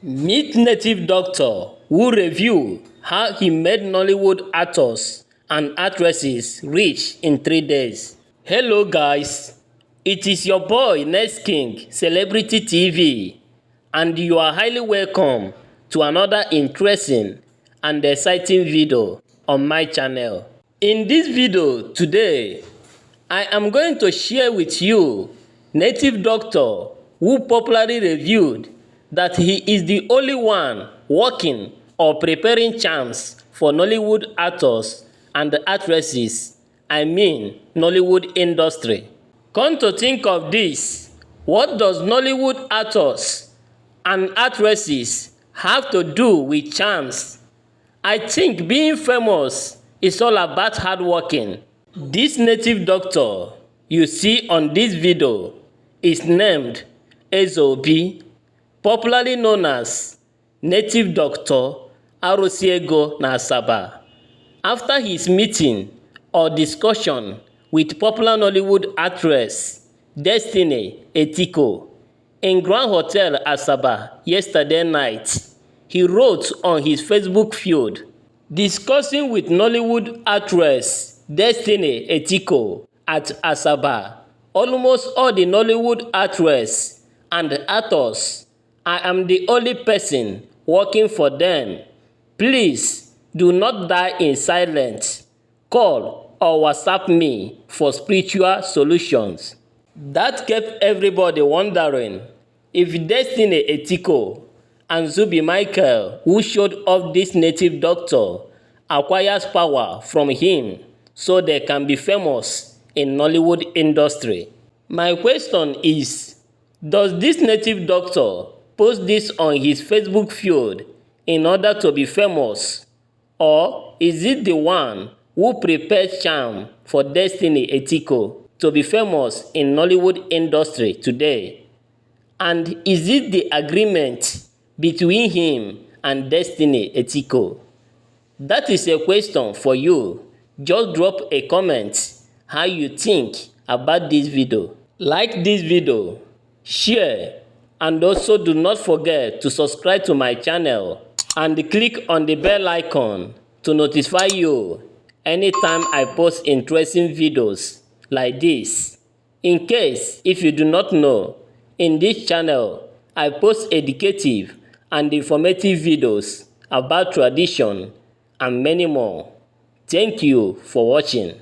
Meet native doctor who review how he made Nollywood actors and actresses rich in 3 days. Hello guys, it is your boy Nextking Celebrity TV and you are highly welcome to another interesting and exciting video on my channel. In this video today, I am going to share with you native doctor who popularly reviewed that he is the only one working or preparing charms for Nollywood actors and actresses, I mean Nollywood industry. Come to think of this, what does Nollywood actors and actresses have to do with charms? I think being famous is all about hard working. This native doctor you see on this video is named EZEOBI, popularly known as Native Doctor ALUSI Ego an Asaba. After his meeting or discussion with popular Nollywood actress Destiny Etiko in Grand Hotel Asaba yesterday night, he wrote on his Facebook feed, discussing with Nollywood actress Destiny Etiko at Asaba, almost all the Nollywood actresses and actors, I am the only person working for them. Please do not die in silence. Call or WhatsApp me for spiritual solutions. That kept everybody wondering if Destiny Etiko and zubby Micheal, who showed up this native doctor, acquires power from him so they can be famous in Nollywood industry. My question is, does this native doctor post this on his Facebook feed in order to be famous, or is it the one who prepared charm for Destiny Etiko to be famous in Nollywood industry today? And is it the agreement between him and Destiny Etiko? That is a question for you. Just drop a comment how you think about this video. Like this video, share, and also do not forget to subscribe to my channel and click on the bell icon to notify you anytime I post interesting videos like this. In case if you do not know, in this channel I post educative and informative videos about tradition and many more. Thank you for watching.